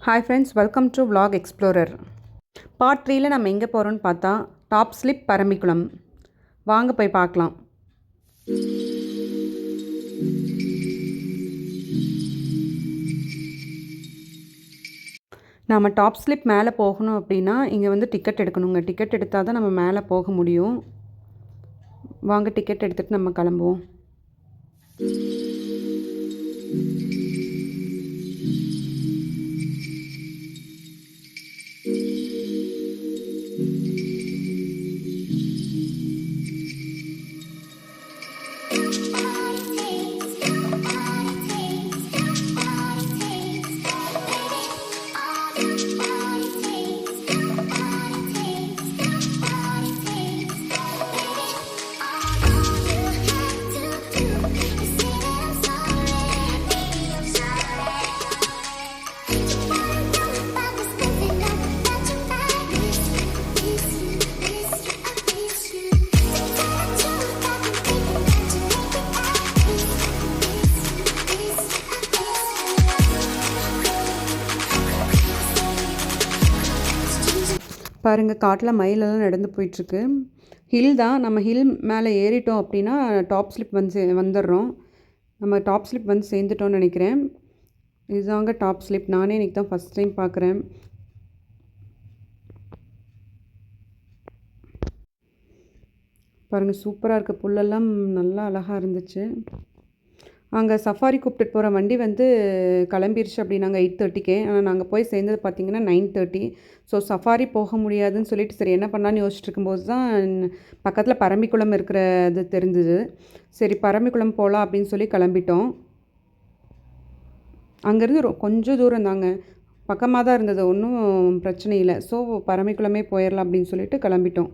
Hi friends, welcome to vlog explorer. Part 3ல நம்ம எங்கே போகிறோன்னு பார்த்தா டாப் ஸ்லிப் பரம்பிக்குளம். வாங்க போய் பார்க்கலாம். நம்ம டாப் ஸ்லிப் மேலே போகணும் அப்படின்னா இங்கே வந்து டிக்கெட் எடுக்கணுங்க. டிக்கெட் எடுத்தால் தான் நம்ம மேலே போக முடியும். வாங்க டிக்கெட் எடுத்துகிட்டு நம்ம கிளம்புவோம். பாருங்கள், காட்டில் மயிலெல்லாம் நடந்து போயிட்டுருக்கு. ஹில் தான். நம்ம ஹில் மேலே ஏறிட்டோம் அப்படின்னா டாப் ஸ்லிப் வந்துடுறோம். நம்ம டாப் ஸ்லிப் வந்து சேர்ந்துட்டோம்னு நினைக்கிறேன். இதுதாங்க டாப் ஸ்லிப். நானே இன்றைக்கி தான் ஃபஸ்ட் டைம் பார்க்குறேன். பாருங்கள், சூப்பராக இருக்குது. புல்லெல்லாம் நல்லா அழகாக இருந்துச்சு. அங்கே சஃபாரி கூப்பிட்டுட்டு போகிற வண்டி வந்து கிளம்பிருச்சு அப்படின்னாங்க 8:30க்கே. ஆனால் நாங்கள் போய் சேர்ந்தது பார்த்திங்கன்னா 9:30. ஸோ சஃபாரி போக முடியாதுன்னு சொல்லிட்டு சரி என்ன பண்ணலான்னு யோசிச்சுட்டு இருக்கும்போது தான் பக்கத்தில் பரம்பிக்குளம் இருக்கிறது தெரிஞ்சுது. சரி பரம்பிக்குளம் போகலாம் அப்படின்னு சொல்லி கிளம்பிட்டோம். அங்கேருந்து கொஞ்சம் தூரம் தாங்க, பக்கமாக தான் இருந்தது, ஒன்றும் பிரச்சனை இல்லை. ஸோ பரம்பிக்குளமே போயிடலாம் அப்படின்னு சொல்லிட்டு கிளம்பிட்டோம்.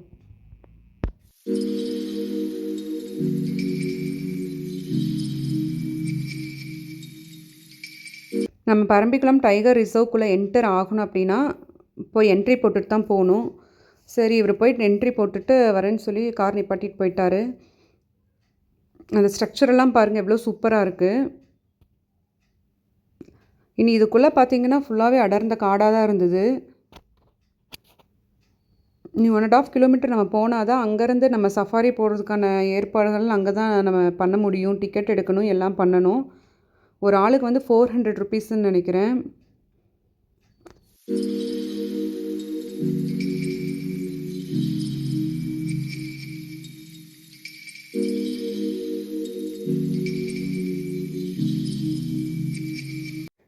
நம்ம பரம்பிக்குளம் டைகர் ரிசர்வ்க்குள்ளே என்டர் ஆகணும் அப்படின்னா போய் என்ட்ரி போட்டுட்டு தான் போகணும். சரி இவர் போயிட்டு என்ட்ரி போட்டுட்டு வரேன்னு சொல்லி கார் நிப்பாட்டிட்டு போயிட்டார். அந்த ஸ்ட்ரக்சரெல்லாம் பாருங்கள் எவ்வளோ சூப்பராக இருக்குது. இனி இதுக்குள்ளே பார்த்தீங்கன்னா ஃபுல்லாகவே அடர்ந்த காடாக தான் இருந்தது. நீ 1.5 கிலோமீட்டர் நம்ம போனால் தான் அங்கேருந்து நம்ம சஃபாரி போகிறதுக்கான ஏற்பாடுகள் அங்கே தான் நம்ம பண்ண முடியும். டிக்கெட் எடுக்கணும், எல்லாம் பண்ணணும். ஒரு ஆளுக்கு வந்து 400 ருபீஸ்ன்னு நினைக்கிறேன்.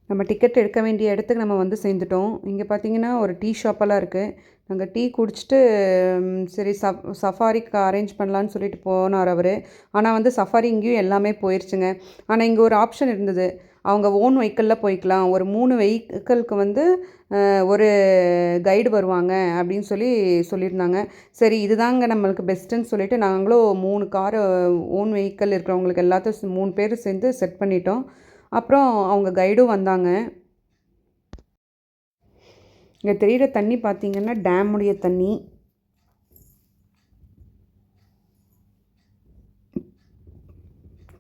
நம்ம டிக்கெட் எடுக்க வேண்டிய இடத்துக்கு நம்ம வந்து சேர்ந்துட்டோம். இங்கே பார்த்தீங்கன்னா ஒரு டீ ஷாப்பெல்லாம் இருக்குது. நாங்கள் டீ குடிச்சிட்டு சரி சஃபாரிக்கு அரேஞ்ச் பண்ணலான்னு சொல்லிட்டு போனார் அவர். ஆனால் வந்து சஃபாரி இங்கேயும் எல்லாமே போயிடுச்சுங்க. ஆனால் இங்கே ஒரு ஆப்ஷன் இருந்தது, அவங்க ஓன் வெஹிக்கிளில் போய்க்கலாம். ஒரு 3 வெஹிக்கிளுக்கு வந்து ஒரு கைடு வருவாங்க அப்படின்னு சொல்லியிருந்தாங்க. சரி இதுதாங்க நம்மளுக்கு பெஸ்ட்டுன்னு சொல்லிட்டு நாங்களும் 3 கார் ஓன் வெஹிக்கிள் இருக்கிறவங்களுக்கு எல்லாத்தையும் 3 பேர் சேர்ந்து செட் பண்ணிட்டோம். அப்புறம் அவங்க கைடும் வந்தாங்க. இங்கே தெரிகிற தண்ணி பார்த்திங்கன்னா டேமுடைய தண்ணி.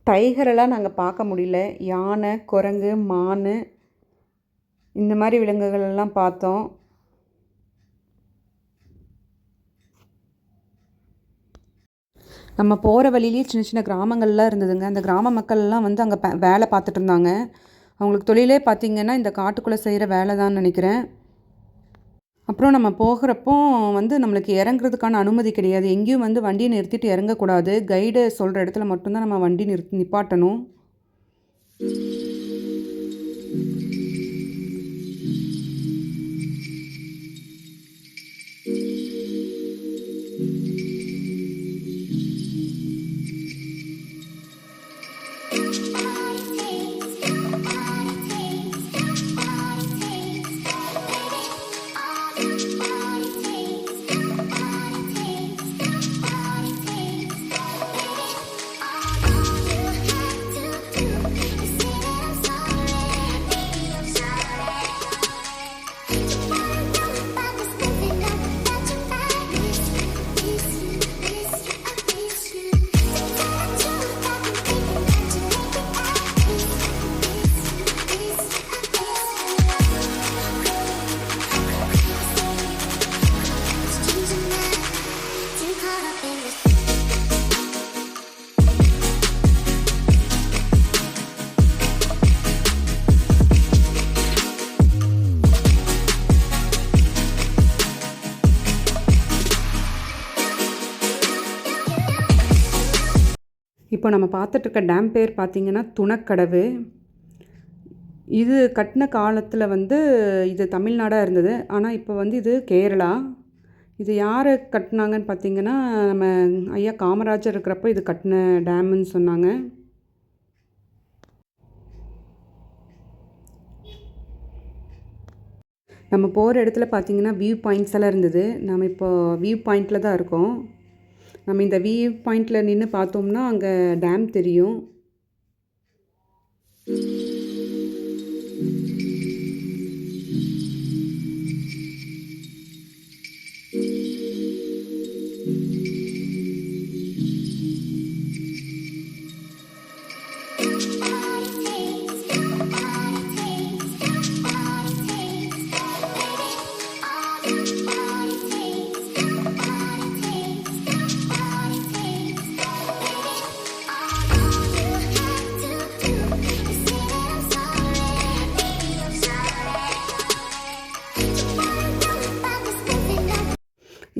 டைகரெல்லாம் நாங்கள் பார்க்க முடியல. யானை, குரங்கு, மான் இந்த மாதிரி விலங்குகள் எல்லாம் பார்த்தோம். நம்ம போகிற வழியிலே சின்ன சின்ன கிராமங்கள்லாம் இருந்ததுங்க. அந்த கிராம மக்கள்லாம் வந்து அங்கே வேலை பார்த்துட்டு இருந்தாங்க. அவங்களுக்கு தொழிலே பார்த்திங்கன்னா இந்த காட்டுக்குள்ளே செய்கிற வேலை தான் நினைக்கிறேன். அப்புறம் நம்ம போகிறப்போ வந்து நம்மளுக்கு இறங்குறதுக்கான அனுமதி கிடையாது. எங்கேயும் வந்து வண்டியை நிறுத்திட்டு இறங்கக்கூடாது. கைடு சொல்கிற இடத்துல மட்டும்தான் நம்ம வண்டி நிப்பாட்டணும். இப்போ நம்ம பார்த்துட்ருக்க டேம் பேர் பார்த்திங்கன்னா துணக்கடவு. இது கட்டின காலத்தில் வந்து இது தமிழ்நாடாக இருந்தது. ஆனால் இப்போ வந்து இது கேரளா. இது யார் கட்டினாங்கன்னு பார்த்திங்கன்னா நம்ம ஐயா காமராஜர் இருக்கிறப்போ இது கட்டின டேமுன்னு சொன்னாங்க. நம்ம போகிற இடத்துல பார்த்திங்கன்னா வியூ பாயிண்ட்ஸ் எல்லாம் இருந்தது. நம்ம இப்போ வியூ பாயிண்ட்டில் தான் இருக்கோம். நம்ம இந்த வியூ பாயிண்ட்டில் நின்று பார்த்தோம்னா அங்கே டேம் தெரியும்.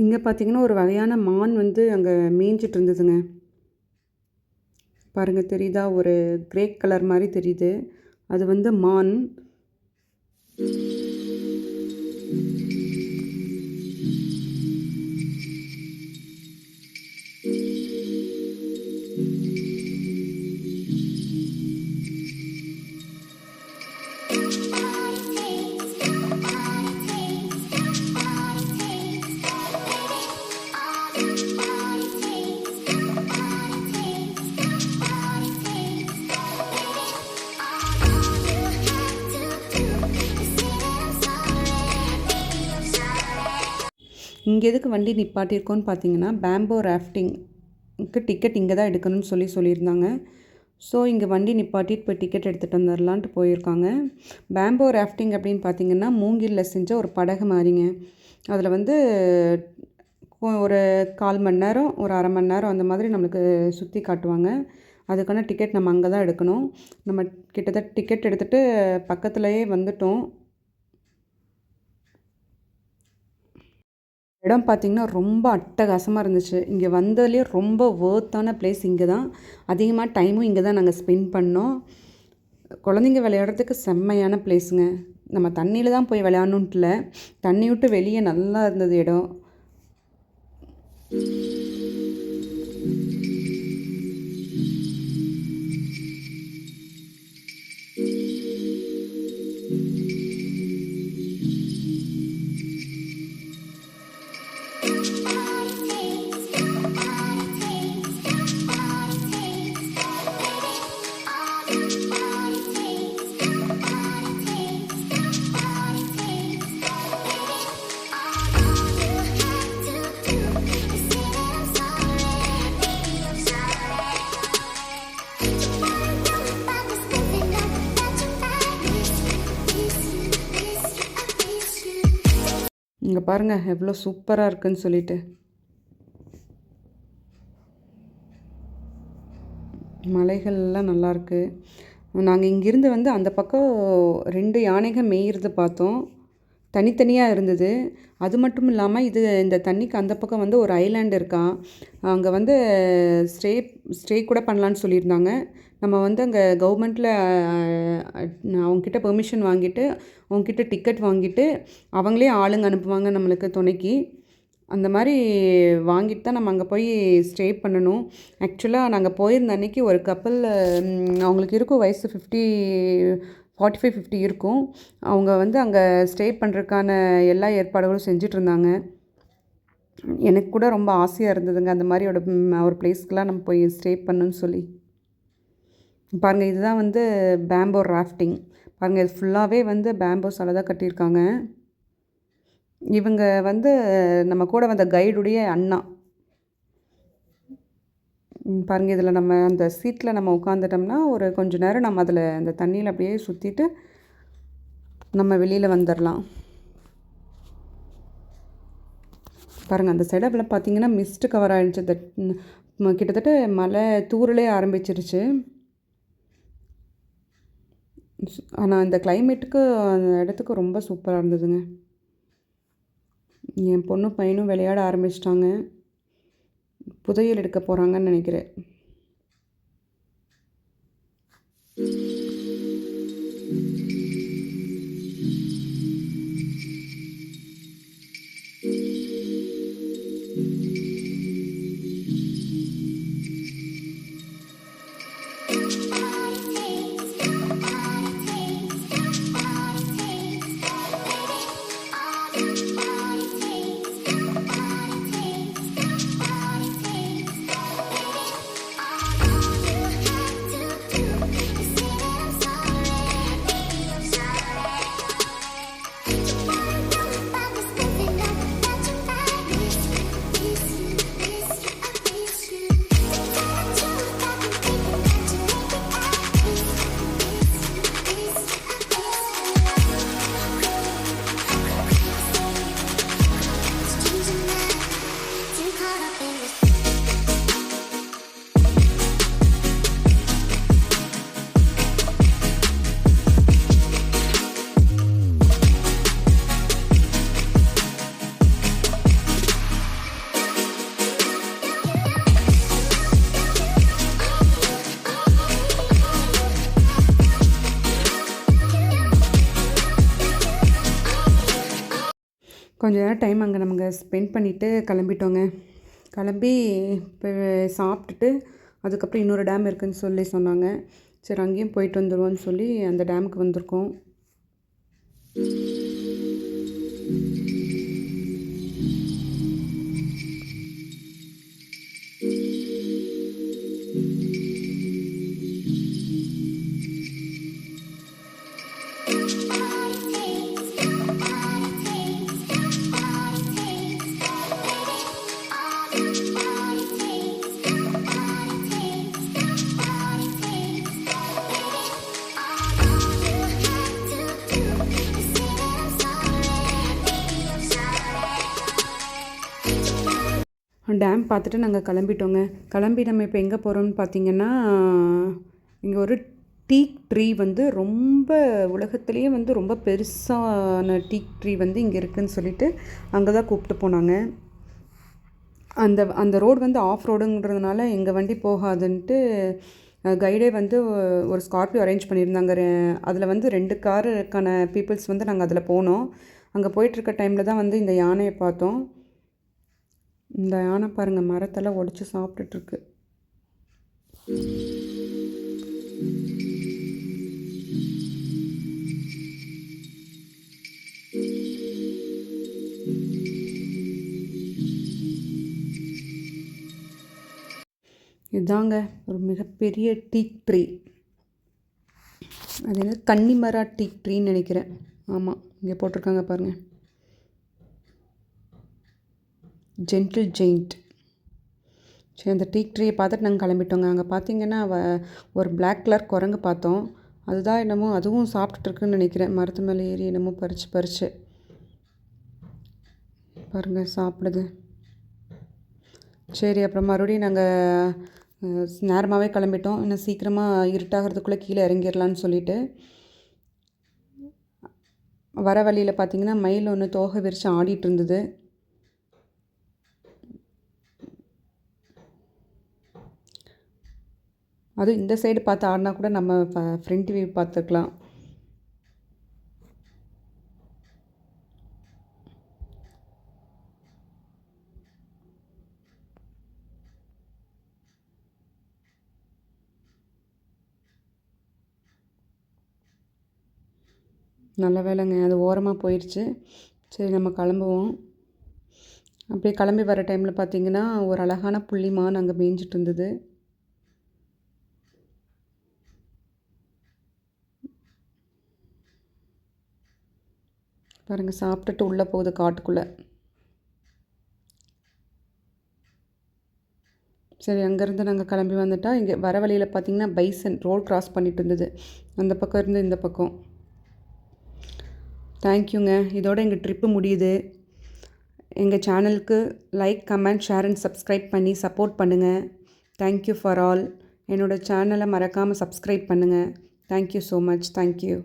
இங்கே பார்த்திங்கன்னா ஒரு வகையான மான் வந்து அங்கே மேய்ஞ்சிட்டு இருந்ததுங்க. பாருங்கள், தெரியுதா? ஒரு கிரே கலர் மாதிரி தெரியுது. அது வந்து மான். இங்கே எதுக்கு வண்டி நிப்பாட்டியிருக்கோன்னு பார்த்தீங்கன்னா பேம்போ ராஃப்டிங்க்கு டிக்கெட் இங்கே தான் எடுக்கணும்னு சொல்லியிருந்தாங்க. ஸோ இங்கே வண்டி நிப்பாட்டிட்டு போய் டிக்கெட் எடுத்துகிட்டு வந்துடலான்ட்டு போயிருக்காங்க. பேம்போ ராஃப்டிங் அப்படின்னு பார்த்திங்கன்னா மூங்கிலில் செஞ்ச ஒரு படகு மாதிரிங்க. அதில் வந்து ஒரு 1/4 மணி நேரம், ஒரு அரை மணி நேரம் அந்த மாதிரி நம்மளுக்கு சுற்றி காட்டுவாங்க. அதுக்கான டிக்கெட் நம்ம அங்கே தான் எடுக்கணும். நம்ம கிட்டத்தட்ட டிக்கெட் எடுத்துகிட்டு பக்கத்துலேயே வந்துட்டோம். இடம் பார்த்திங்கன்னா ரொம்ப அட்டகாசமாக இருந்துச்சு. இங்கே வந்ததுலேயே ரொம்ப வொர்த்தான பிளேஸ் இங்கே தான். அதிகமாக டைமும் இங்கே தான் நாங்கள் ஸ்பெண்ட் பண்ணோம். குழந்தைங்க விளையாடுறதுக்கு செம்மையான பிளேஸுங்க. நம்ம தண்ணியில் தான் போய் விளையாடணுன்ட்டு இல்லை, தண்ணி விட்டு வெளியே நல்லா இருந்தது இடம். இங்கே பாருங்கள் எவ்வளோ சூப்பராக இருக்குன்னு சொல்லிட்டு. மலைகள்லாம் நல்லாயிருக்கு. நாங்கள் இங்கேருந்து வந்து அந்த பக்கம் 2 யானைகள் மேய்கிறது பார்த்தோம். தனித்தனியாக இருந்தது. அது மட்டும் இல்லாமல் இந்த தண்ணிக்கு அந்த பக்கம் வந்து ஒரு ஐலாண்டு இருக்கான். அங்கே வந்து ஸ்டே கூட பண்ணலான்னு சொல்லியிருந்தாங்க. நம்ம வந்து அங்கே கவர்மெண்ட்டில் அவங்கக்கிட்ட பெர்மிஷன் வாங்கிட்டு, அவங்கக்கிட்ட டிக்கெட் வாங்கிட்டு, அவங்களே ஆளுங்க அனுப்புவாங்க நம்மளுக்கு துணைக்கு. அந்த மாதிரி வாங்கிட்டு தான் நம்ம அங்கே போய் ஸ்டே பண்ணணும். ஆக்சுவலாக நாங்கள் போயிருந்த அன்றைக்கி ஒரு கப்பல், அவங்களுக்கு இருக்கும் வயசு 45-50 இருக்கும். அவங்க வந்து அங்கே ஸ்டே பண்ணுறதுக்கான எல்லா ஏற்பாடுகளும் செஞ்சிட்ருந்தாங்க. எனக்கு கூட ரொம்ப ஆசையாக இருந்ததுங்க அந்த மாதிரி ஒரு பிளேஸ்க்கெலாம் நம்ம போய் ஸ்டே பண்ணணுன்னு சொல்லி. பாருங்கள், இதுதான் வந்து பேம்போ ராஃப்டிங். பாருங்கள், இது ஃபுல்லாகவே வந்து பேம்போஸால் தான் கட்டியிருக்காங்க. இவங்க வந்து நம்ம கூட வந்த கைடுடைய அண்ணா. பாருங்கள், இதில் நம்ம அந்த சீட்டில் நம்ம உட்காந்துட்டோம்னா ஒரு கொஞ்சம் நேரம் நம்ம அதில் அந்த தண்ணியில் அப்படியே சுற்றிட்டு நம்ம வெளியில் வந்துடலாம். பாருங்கள், அந்த சைடில் பார்த்திங்கன்னா மிஸ்ட்டு கவர் ஆகிடுச்சு. கிட்டத்தட்ட மழை தூரலே ஆரம்பிச்சிருச்சு. ஆனால் இந்த கிளைமேட்டுக்கு அந்த இடத்துக்கு ரொம்ப சூப்பராக இருந்ததுங்க. என் பொண்ணும் பையனும் விளையாட ஆரம்பிச்சிட்டாங்க. புதையல் எடுக்க போகிறாங்கன்னு நினைக்கிறேன். கொஞ்ச நேரம் டைம் அங்கே நமக்கு ஸ்பெண்ட் பண்ணிவிட்டு கிளம்பிட்டோங்க. கிளம்பி இப்போ சாப்பிட்டுட்டு அதுக்கப்புறம் இன்னொரு டேம் இருக்குதுன்னு சொல்லி சொன்னாங்க. சரி அங்கேயும் போயிட்டு வந்துடுவோன்னு சொல்லி அந்த டேமுக்கு வந்திருக்கோம். டேம் பார்த்துட்டு நாங்கள் கிளம்பிட்டோங்க. கிளம்பி நம்ம இப்போ எங்கே போகிறோம்னு பார்த்திங்கன்னா, இங்கே ஒரு டீக் ட்ரீ வந்து ரொம்ப உலகத்துலேயே வந்து ரொம்ப பெருசான டீக் ட்ரீ வந்து இங்கே இருக்குதுன்னு சொல்லிட்டு அங்கே தான் கூப்பிட்டு போனாங்க. அந்த ரோடு வந்து ஆஃப் ரோடுங்கிறதுனால எங்கள் வண்டி போகாதுன்ட்டு கைடே வந்து ஒரு ஸ்கார்பியோ அரேஞ்ச் பண்ணியிருந்தாங்க. அதில் வந்து 2 காருக்கான பீப்புள்ஸ் வந்து நாங்கள் அதில் போனோம். அங்கே போயிட்டுருக்க டைமில் தான் வந்து இந்த யானையை பார்த்தோம். இந்த யானை பாருங்கள், மரத்தெல்லாம் உடச்சி சாப்பிட்டுட்ருக்கு. இதாங்க ஒரு மிகப்பெரிய டீக் ட்ரீ. அது என்ன கன்னிமரா டீக் ட்ரீன்னு நினைக்கிறேன். ஆமாம், இங்கே போட்டிருக்காங்க பாருங்கள், ஜென்டில் ஜெயிண்ட். சரி, அந்த டீக் ட்ரீயை பார்த்துட்டு நாங்கள் கிளம்பிட்டோங்க. அங்கே பார்த்தீங்கன்னா ஒரு பிளாக் கலர் குரங்கு பார்த்தோம். அதுதான் என்னமோ அதுவும் சாப்பிட்டுட்டுருக்குன்னு நினைக்கிறேன். மரத்து மேலே ஏறி என்னமோ பறித்து பாருங்கள் சாப்பிடுது. சரி, அப்புறம் மறுபடியும் நாங்கள் நேரமாகவே கிளம்பிட்டோம். இன்னும் சீக்கிரமாக இருட்டாகிறதுக்குள்ளே கீழே இறங்கிடலான்னு சொல்லிட்டு. வர வழியில் பார்த்திங்கன்னா மயில் ஒன்று தோகை விரித்து ஆடிட்டு இருந்தது. அதுவும் இந்த சைடு பார்த்து ஆடினா கூட நம்ம ஃப்ரண்ட் வியூ பார்த்துக்கலாம். நல்ல வேலைங்க, அது ஓரமாக போயிடுச்சு. சரி, நம்ம கிளம்புவோம். அப்படியே கிளம்பி வர டைமில் பார்த்திங்கன்னா ஒரு அழகான புள்ளிமான் அங்கே மேய்ஞ்சிட்டு இருந்தது. பாருங்கள், சாப்பிட்டுட்டு உள்ளே போகுது காட்டுக்குள்ளே. சரி, அங்கேருந்து நாங்கள் கிளம்பி வந்துட்டால் இங்கே வர வழியில் பார்த்திங்கன்னா பைசன் ரோட் கிராஸ் பண்ணிட்டு இருந்தது. அந்த பக்கம் இருந்து இந்த பக்கம். தேங்க்யூங்க. இதோட எங்கள் ட்ரிப்பு முடியுது. எங்கள் சேனலுக்கு like, comment, share and subscribe பண்ணி சப்போர்ட் பண்ணுங்கள். Thank you for all. என்னோடய சேனலை மறக்காமல் சப்ஸ்கிரைப் பண்ணுங்கள். Thank you so much. தேங்க்யூ.